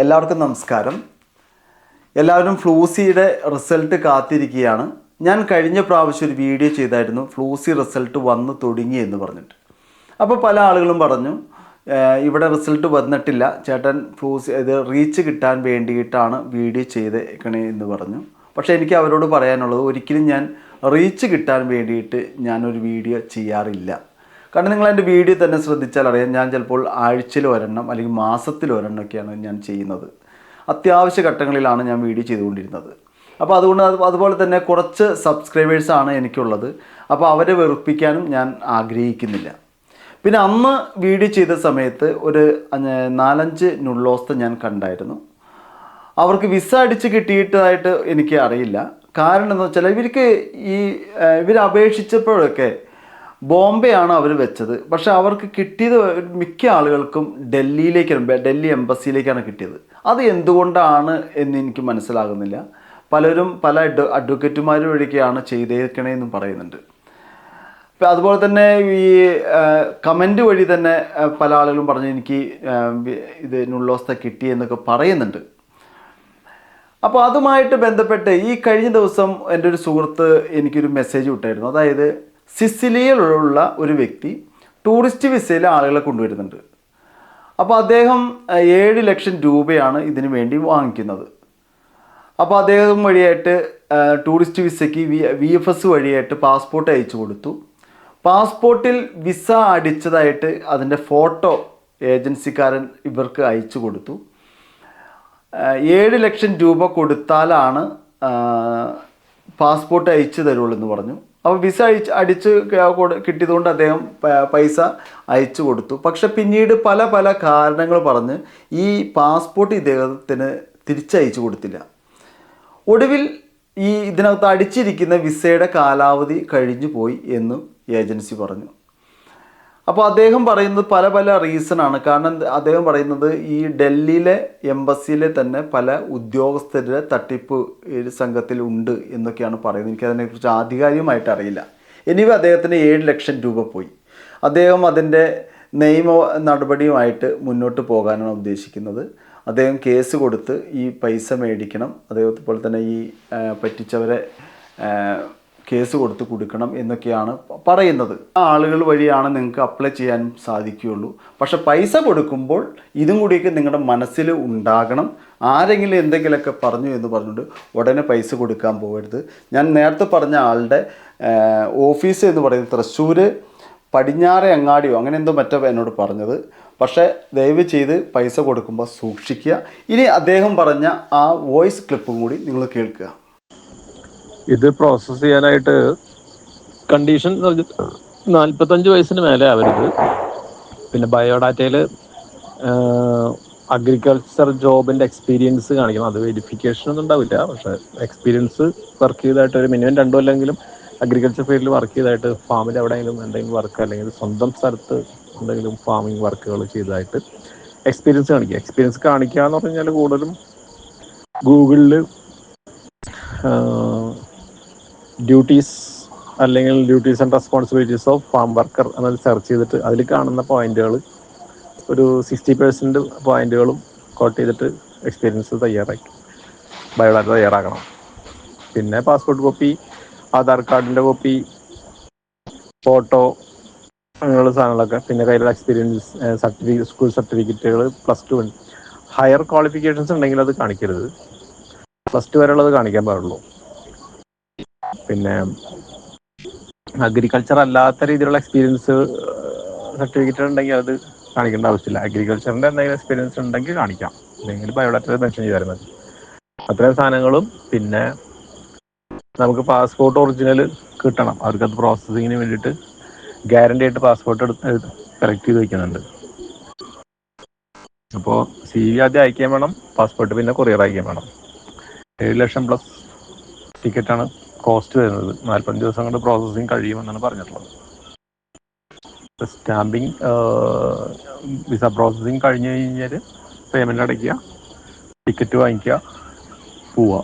എല്ലാവർക്കും നമസ്കാരം. എല്ലാവരും ഫ്ലൂസിയുടെ റിസൾട്ട് കാത്തിരിക്കുകയാണ്. ഞാൻ കഴിഞ്ഞ പ്രാവശ്യം ഒരു വീഡിയോ ചെയ്തായിരുന്നു, ഫ്ലൂസി റിസൾട്ട് വന്നു തുടങ്ങി എന്ന് പറഞ്ഞിട്ട്. അപ്പോൾ പല ആളുകളും പറഞ്ഞു ഇവിടെ റിസൾട്ട് വന്നിട്ടില്ല ചേട്ടൻ, ഫ്ലൂസി ഇത് റീച്ച് കിട്ടാൻ വേണ്ടിയിട്ടാണ് വീഡിയോ ചെയ്തേക്കണേ എന്ന് പറഞ്ഞു. പക്ഷേ എനിക്ക് അവരോട് പറയാനുള്ളത്, ഒരിക്കലും ഞാൻ റീച്ച് കിട്ടാൻ വേണ്ടിയിട്ട് ഞാനൊരു വീഡിയോ ചെയ്യാറില്ല. കാരണം നിങ്ങൾ എൻ്റെ വീഡിയോ തന്നെ ശ്രദ്ധിച്ചാൽ അറിയാം, ഞാൻ ചിലപ്പോൾ ആഴ്ചയിൽ ഒരെണ്ണം അല്ലെങ്കിൽ മാസത്തിൽ ഒരെണ്ണമൊക്കെയാണ് ഞാൻ ചെയ്യുന്നത്. അത്യാവശ്യ ഘട്ടങ്ങളിലാണ് ഞാൻ വീഡിയോ ചെയ്തുകൊണ്ടിരുന്നത്. അപ്പോൾ അതുപോലെ തന്നെ കുറച്ച് സബ്സ്ക്രൈബേഴ്സാണ് എനിക്കുള്ളത്. അപ്പോൾ അവരെ വെറുപ്പിക്കാനും ഞാൻ ആഗ്രഹിക്കുന്നില്ല. പിന്നെ അന്ന് വീഡിയോ ചെയ്ത സമയത്ത് ഒരു 4-5 നുള്ളോസ്ത ഞാൻ കണ്ടായിരുന്നു. അവർക്ക് വിസ അടിച്ച് കിട്ടിയിട്ടതായിട്ട് എനിക്ക് അറിയില്ല. കാരണം എന്ന് വെച്ചാൽ ഇവർ അപേക്ഷിച്ചപ്പോഴൊക്കെ ബോംബെ ആണ് അവർ വെച്ചത്. പക്ഷേ അവർക്ക് കിട്ടിയത് മിക്ക ആളുകൾക്കും ഡൽഹി എംബസിയിലേക്കാണ് കിട്ടിയത്. അത് എന്തുകൊണ്ടാണ് എന്ന് എനിക്ക് മനസ്സിലാകുന്നില്ല. പലരും പല അഡ്വക്കേറ്റുമാർ വഴിയൊക്കെയാണ് ചെയ്തേക്കണേന്നും പറയുന്നുണ്ട്. അതുപോലെ തന്നെ ഈ കമൻറ്റ് വഴി തന്നെ പല ആളുകളും പറഞ്ഞു എനിക്ക് ഇത് നുള്ളോസ്ത കിട്ടി എന്നൊക്കെ പറയുന്നുണ്ട്. അപ്പോൾ അതുമായിട്ട് ബന്ധപ്പെട്ട് ഈ കഴിഞ്ഞ ദിവസം എൻ്റെ ഒരു സുഹൃത്ത് എനിക്കൊരു മെസ്സേജ് വിട്ടായിരുന്നു. അതായത് സിസിലിയിലുള്ള ഒരു വ്യക്തി ടൂറിസ്റ്റ് വിസയിൽ ആളുകളെ കൊണ്ടുവരുന്നുണ്ട്. അപ്പോൾ അദ്ദേഹം 7 ലക്ഷം രൂപയാണ് ഇതിനു വേണ്ടി വാങ്ങിക്കുന്നത്. അപ്പോൾ അദ്ദേഹം വഴിയായിട്ട് ടൂറിസ്റ്റ് വിസയ്ക്ക് VFS വഴിയായിട്ട് പാസ്പോർട്ട് അയച്ചു കൊടുത്തു. പാസ്പോർട്ടിൽ വിസ അടിച്ചതായിട്ട് അതിൻ്റെ ഫോട്ടോ ഏജൻസിക്കാരൻ ഇവർക്ക് അയച്ചു കൊടുത്തു. 7 ലക്ഷം രൂപ കൊടുത്താലാണ് പാസ്പോർട്ട് അയച്ചു തരുള്ളൂ എന്ന് പറഞ്ഞു. അപ്പോൾ വിസ അടിച്ച് കിട്ടിയതുകൊണ്ട് അദ്ദേഹം പൈസ അയച്ചു കൊടുത്തു. പക്ഷെ പിന്നീട് പല കാരണങ്ങൾ പറഞ്ഞ് ഈ പാസ്പോർട്ട് ഇദ്ദേഹത്തിന് തിരിച്ചയച്ചു കൊടുത്തില്ല. ഒടുവിൽ ഇതിനകത്ത് അടിച്ചിരിക്കുന്ന വിസയുടെ കാലാവധി കഴിഞ്ഞു പോയി എന്ന് ഏജൻസി പറഞ്ഞു. അപ്പോൾ അദ്ദേഹം പറയുന്നത് പല റീസണാണ്. കാരണം അദ്ദേഹം പറയുന്നത് ഈ ഡൽഹിയിലെ എംബസിയിലെ തന്നെ പല ഉദ്യോഗസ്ഥരുടെ തട്ടിപ്പ് സംഘത്തിൽ ഉണ്ട് എന്നൊക്കെയാണ് പറയുന്നത്. എനിക്കതിനെക്കുറിച്ച് ആധികാരികമായിട്ട് അറിയില്ല. എനിവേ അദ്ദേഹത്തിന് 7 ലക്ഷം രൂപ പോയി. അദ്ദേഹം അതിൻ്റെ നിയമ നടപടിയുമായിട്ട് മുന്നോട്ട് പോകാനാണ് ഉദ്ദേശിക്കുന്നത്. അദ്ദേഹം കേസ് കൊടുത്ത് ഈ പൈസ മേടിക്കണം, അതേപോലെ തന്നെ ഈ പറ്റിച്ചവരെ കേസ് കൊടുക്കണം എന്നൊക്കെയാണ് പറയുന്നത്. ആ ആളുകൾ വഴിയാണ് നിങ്ങൾക്ക് അപ്ലൈ ചെയ്യാൻ സാധിക്കുകയുള്ളൂ. പക്ഷെ പൈസ കൊടുക്കുമ്പോൾ ഇതും കൂടിയൊക്കെ നിങ്ങളുടെ മനസ്സിൽ ഉണ്ടാകണം. ആരെങ്കിലും എന്തെങ്കിലുമൊക്കെ പറഞ്ഞു എന്ന് പറഞ്ഞുകൊണ്ട് ഉടനെ പൈസ കൊടുക്കാൻ പോകരുത്. ഞാൻ നേരത്തെ പറഞ്ഞ ആളുടെ ഓഫീസ് എന്ന് പറയുന്നത് തൃശ്ശൂർ പടിഞ്ഞാറെ അങ്ങാടിയോ അങ്ങനെ എന്തോ മറ്റോ എന്നോട് പറഞ്ഞത്. പക്ഷേ ദയവ് ചെയ്ത് പൈസ കൊടുക്കുമ്പോൾ സൂക്ഷിക്കുക. ഇനി അദ്ദേഹം പറഞ്ഞ ആ വോയിസ് ക്ലിപ്പും കൂടി നിങ്ങൾ കേൾക്കുക. ഇത് പ്രോസസ്സ് ചെയ്യാനായിട്ട് കണ്ടീഷൻ 45 വയസ്സിന് മേലെ ആവരുത്. പിന്നെ ബയോഡാറ്റയിൽ അഗ്രികൾച്ചർ ജോബിൻ്റെ എക്സ്പീരിയൻസ് കാണിക്കണം. അത് വെരിഫിക്കേഷൻ ഒന്നും ഉണ്ടാവില്ല, പക്ഷേ എക്സ്പീരിയൻസ് വർക്ക് ചെയ്തതായിട്ട് ഒരു മിനിമം 2 കൊല്ലെങ്കിലും അഗ്രികൾച്ചർ ഫീൽഡിൽ വർക്ക് ചെയ്തതായിട്ട്, ഫാമിൽ എവിടെയെങ്കിലും എന്തെങ്കിലും വർക്ക് അല്ലെങ്കിൽ സ്വന്തം സ്ഥലത്ത് എന്തെങ്കിലും ഫാമിംഗ് വർക്കുകൾ ചെയ്തതായിട്ട് എക്സ്പീരിയൻസ് കാണിക്കുക. എക്സ്പീരിയൻസ് കാണിക്കുക എന്ന് പറഞ്ഞു കഴിഞ്ഞാൽ കൂടുതലും ഗൂഗിളിൽ ഡ്യൂട്ടീസ് അല്ലെങ്കിൽ duties and responsibilities of farm worker എന്നത് സെർച്ച് ചെയ്തിട്ട് അതിൽ കാണുന്ന പോയിന്റുകൾ ഒരു 60% പോയിന്റുകളും കോട്ട് ചെയ്തിട്ട് എക്സ്പീരിയൻസ് ബയോഡാറ്റ തയ്യാറാക്കണം. പിന്നെ പാസ്പോർട്ട് കോപ്പി, ആധാർ കാർഡിൻ്റെ കോപ്പി, ഫോട്ടോ, അങ്ങനെയുള്ള സാധനങ്ങളൊക്കെ. പിന്നെ കയ്യിലുള്ള എക്സ്പീരിയൻസ് സ്കൂൾ സർട്ടിഫിക്കറ്റുകൾ, +2 ഹയർ ക്വാളിഫിക്കേഷൻസ് ഉണ്ടെങ്കിൽ അത് കാണിക്കരുത്. +2 വരെയുള്ളത് കാണിക്കാൻ പാടുള്ളൂ. പിന്നെ അഗ്രികൾച്ചർ അല്ലാത്ത രീതിയിലുള്ള എക്സ്പീരിയൻസ് സർട്ടിഫിക്കറ്റ് ഉണ്ടെങ്കിൽ അത് കാണിക്കേണ്ട ആവശ്യമില്ല. അഗ്രികൾച്ചറിൻ്റെ എന്തെങ്കിലും എക്സ്പീരിയൻസ് ഉണ്ടെങ്കിൽ കാണിക്കാം, അല്ലെങ്കിൽ ബയോഡാറ്റയിൽ മെൻഷൻ ചെയ്താൽ മതി. അത്രയും സാധനങ്ങളും. പിന്നെ നമുക്ക് പാസ്പോർട്ട് ഒറിജിനൽ കിട്ടണം. അവർക്കത് പ്രോസസ്സിങ്ങിന് വേണ്ടിയിട്ട് ഗ്യാരണ്ടി ആയിട്ട് പാസ്പോർട്ട് കറക്റ്റ് ചെയ്ത് വയ്ക്കുന്നുണ്ട്. അപ്പോൾ CV ആദ്യം അയക്കാൻ വേണം, പാസ്പോർട്ട് പിന്നെ കൊറിയർ അയക്കാൻ വേണം. 7 ലക്ഷം പ്ലസ് ടിക്കറ്റാണ് കോസ്റ്റ് വരുന്നത്. 45 ദിവസം കൊണ്ട് പ്രോസസ്സിങ് കഴിയുമെന്നാണ് പറഞ്ഞിട്ടുള്ളത്. സ്റ്റാമ്പിങ് വിസ പ്രോസസ്സിങ് കഴിഞ്ഞ് കഴിഞ്ഞാൽ പേയ്മെൻറ്റ് അടയ്ക്കുക, ടിക്കറ്റ് വാങ്ങിക്കുക, പോവുക.